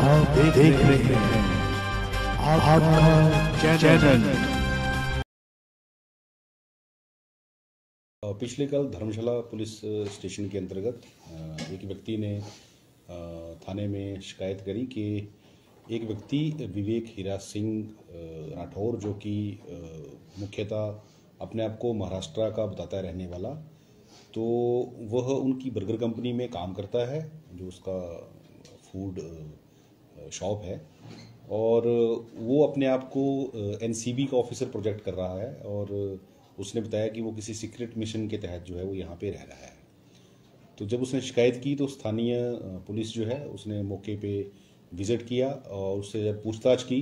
आप देख रहे हैं आपका चैनल। पिछले कल धर्मशाला पुलिस स्टेशन के अंतर्गत एक व्यक्ति ने थाने में शिकायत करी कि एक व्यक्ति विवेक हीरा सिंह राठौर, जो कि मुख्यतः अपने आप को महाराष्ट्र का बताता है रहने वाला, तो वह उनकी बर्गर कंपनी में काम करता है, जो उसका फूड शॉप है, और वो अपने आप को एनसीबी का ऑफिसर प्रोजेक्ट कर रहा है। और उसने बताया कि वो किसी सीक्रेट मिशन के तहत जो है वो यहाँ पे रह रहा है। तो जब उसने शिकायत की तो स्थानीय पुलिस जो है उसने मौके पे विज़िट किया और उससे जब पूछताछ की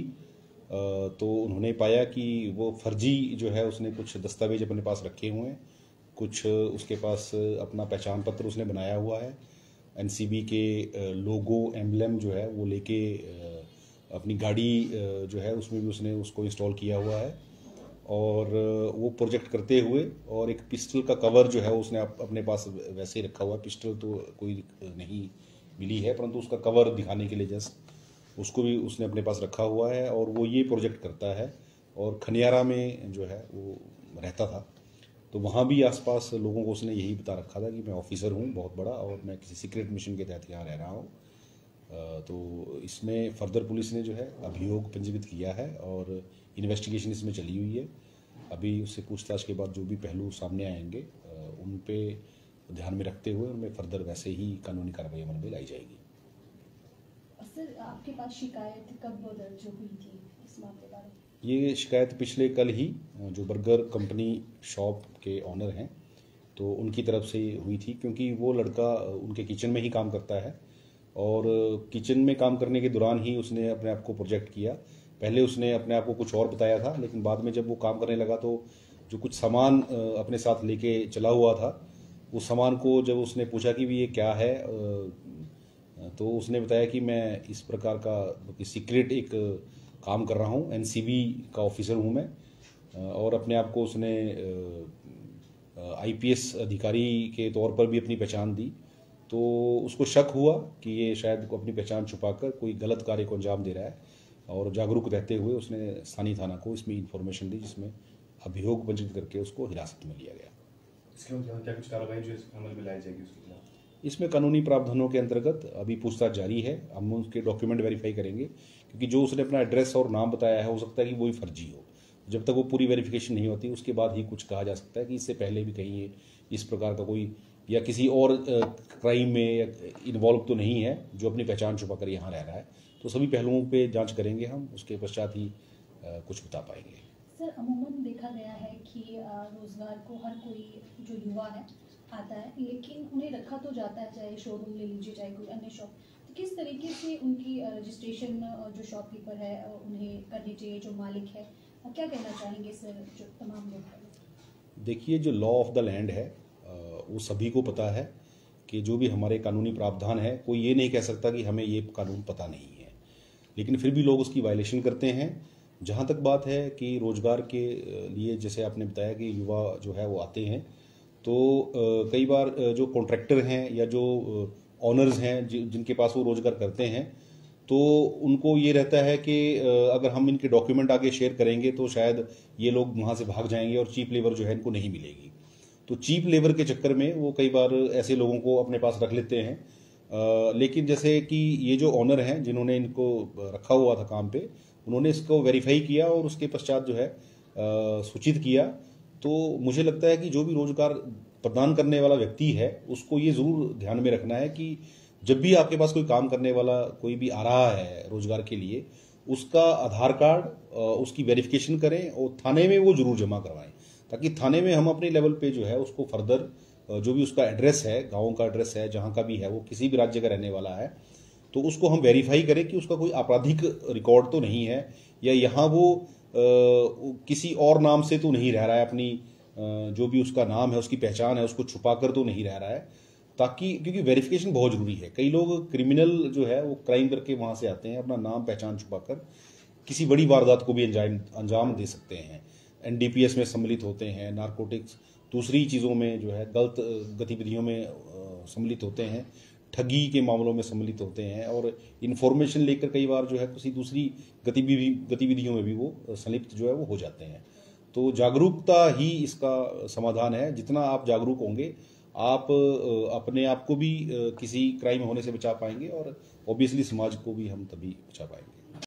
तो उन्होंने पाया कि वो फर्जी जो है उसने कुछ दस्तावेज अपने पास रखे हुए हैं, कुछ उसके पास अपना पहचान पत्र उसने बनाया हुआ है, एनसीबी के लोगो एम्बलम जो है वो लेके अपनी गाड़ी जो है उसमें भी उसने उसको इंस्टॉल किया हुआ है, और वो प्रोजेक्ट करते हुए और एक पिस्टल का कवर जो है उसने अपने पास वैसे ही रखा हुआ है। पिस्टल तो कोई नहीं मिली है, परंतु उसका कवर दिखाने के लिए जस्ट उसको भी उसने अपने पास रखा हुआ है, और वो ये प्रोजेक्ट करता है और खनियारा में जो है वो रहता था। तो वहाँ भी आसपास लोगों को उसने यही बता रखा था कि मैं ऑफिसर हूँ बहुत बड़ा और मैं किसी सीक्रेट मिशन के तहत यहाँ रह रहा हूँ। तो इसमें फर्दर पुलिस ने जो है अभियोग पंजीकृत किया है और इन्वेस्टिगेशन इसमें चली हुई है। अभी उससे पूछताछ के बाद जो भी पहलू सामने आएंगे उन पे ध्यान में रखते हुए उनमें फर्दर वैसे ही कानूनी कार्रवाई अमल में लाई जाएगी। सर, आपके पास शिकायत कब दर्ज हुई थी इस मामले बारे? ये शिकायत पिछले कल ही जो बर्गर कंपनी शॉप के ऑनर हैं तो उनकी तरफ से हुई थी, क्योंकि वो लड़का उनके किचन में ही काम करता है और किचन में काम करने के दौरान ही उसने अपने आप को प्रोजेक्ट किया। पहले उसने अपने आप को कुछ और बताया था, लेकिन बाद में जब वो काम करने लगा तो जो कुछ सामान अपने साथ लेके चला हुआ था, उस सामान को जब उसने पूछा कि भी ये क्या है, तो उसने बताया कि मैं इस प्रकार का सीक्रेट एक काम कर रहा हूँ, एनसीबी का ऑफिसर हूँ मैं, और अपने आप को उसने आईपीएस अधिकारी के तौर पर भी अपनी पहचान दी। तो उसको शक हुआ कि ये शायद अपनी पहचान छुपाकर कोई गलत कार्य को अंजाम दे रहा है, और जागरूक रहते हुए उसने स्थानीय थाना को इसमें इन्फॉर्मेशन दी, जिसमें अभियोग पंजीकृत करके उसको हिरासत में लिया गया। इसके क्या कुछ कार्रवाई जो अमल में लाई जाएगी उसके खिलाफ? इसमें कानूनी प्रावधानों के अंतर्गत अभी पूछताछ जारी है। हम उसके डॉक्यूमेंट वेरीफाई करेंगे, क्योंकि जो उसने अपना एड्रेस और नाम बताया है हो सकता है कि वही फर्जी हो। जब तक वो पूरी वेरिफिकेशन नहीं होती उसके बाद ही कुछ कहा जा सकता है कि इससे पहले भी कहीं इस प्रकार का कोई या किसी और क्राइम में इन्वॉल्व तो नहीं है जो अपनी पहचान छुपा कर यहाँ रह रहा है। तो सभी पहलुओं पे जांच करेंगे हम, उसके पश्चात ही कुछ बता पाएंगे। सर, अमूमन देखा गया है कि रोजगार को हर कोई जो युवा है आता है, लेकिन उन्हें रखा तो जाता है, चाहे शोरूम ले लीजिए चाहे कोई अन्य शॉप। तो किस तरीके से उनकी रजिस्ट्रेशन जो शॉपकीपर है उन्हें करनी चाहिए, जो मालिक है? क्या कहना चाहेंगे सर जो तमाम लोग? देखिए, जो लॉ ऑफ द लैंड है वो सभी को पता है कि जो भी हमारे कानूनी प्रावधान है, कोई ये नहीं कह सकता कि हमें ये कानून पता नहीं है, लेकिन फिर भी लोग उसकी वायलेशन करते हैं। जहाँ तक बात है कि रोजगार के लिए, जैसे आपने बताया कि युवा जो है वो आते हैं, तो कई बार जो कॉन्ट्रैक्टर हैं या जो ऑनर्स हैं जिनके पास वो रोजगार करते हैं, तो उनको ये रहता है कि अगर हम इनके डॉक्यूमेंट आगे शेयर करेंगे तो शायद ये लोग वहाँ से भाग जाएंगे और चीप लेबर जो है इनको नहीं मिलेगी। तो चीप लेबर के चक्कर में वो कई बार ऐसे लोगों को अपने पास रख लेते हैं। लेकिन जैसे कि ये जो ऑनर हैं जिन्होंने इनको रखा हुआ था काम पे, उन्होंने इसको वेरीफाई किया और उसके पश्चात जो है सूचित किया। तो मुझे लगता है कि जो भी रोजगार प्रदान करने वाला व्यक्ति है उसको ये ज़रूर ध्यान में रखना है कि जब भी आपके पास कोई काम करने वाला कोई भी आ रहा है रोजगार के लिए, उसका आधार कार्ड उसकी वेरिफिकेशन करें और थाने में वो जरूर जमा करवाएं, ताकि थाने में हम अपने लेवल पे जो है उसको फर्दर जो भी उसका एड्रेस है, गाँव का एड्रेस है, जहाँ का भी है, वो किसी भी राज्य का रहने वाला है, तो उसको हम वेरीफाई करें कि उसका कोई आपराधिक रिकॉर्ड तो नहीं है, या यहाँ वो किसी और नाम से तो नहीं रह रहा है, अपनी जो भी उसका नाम है, उसकी पहचान है, उसको छुपा कर तो नहीं रह रहा है, ताकि क्योंकि वेरिफिकेशन बहुत ज़रूरी है। कई लोग क्रिमिनल जो है वो क्राइम करके वहाँ से आते हैं, अपना नाम पहचान छुपाकर किसी बड़ी वारदात को भी अंजाम दे सकते हैं। एनडीपीएस में सम्मिलित होते हैं, नारकोटिक्स दूसरी चीज़ों में जो है गलत गतिविधियों में सम्मिलित होते हैं, ठगी के मामलों में सम्मिलित होते हैं और इन्फॉर्मेशन लेकर कई बार जो है किसी दूसरी गतिविधियों में भी वो संलिप्त जो है वो हो जाते हैं। तो जागरूकता ही इसका समाधान है। जितना आप जागरूक होंगे आप अपने आप को भी किसी क्राइम होने से बचा पाएंगे और ऑब्वियसली समाज को भी हम तभी बचा पाएंगे।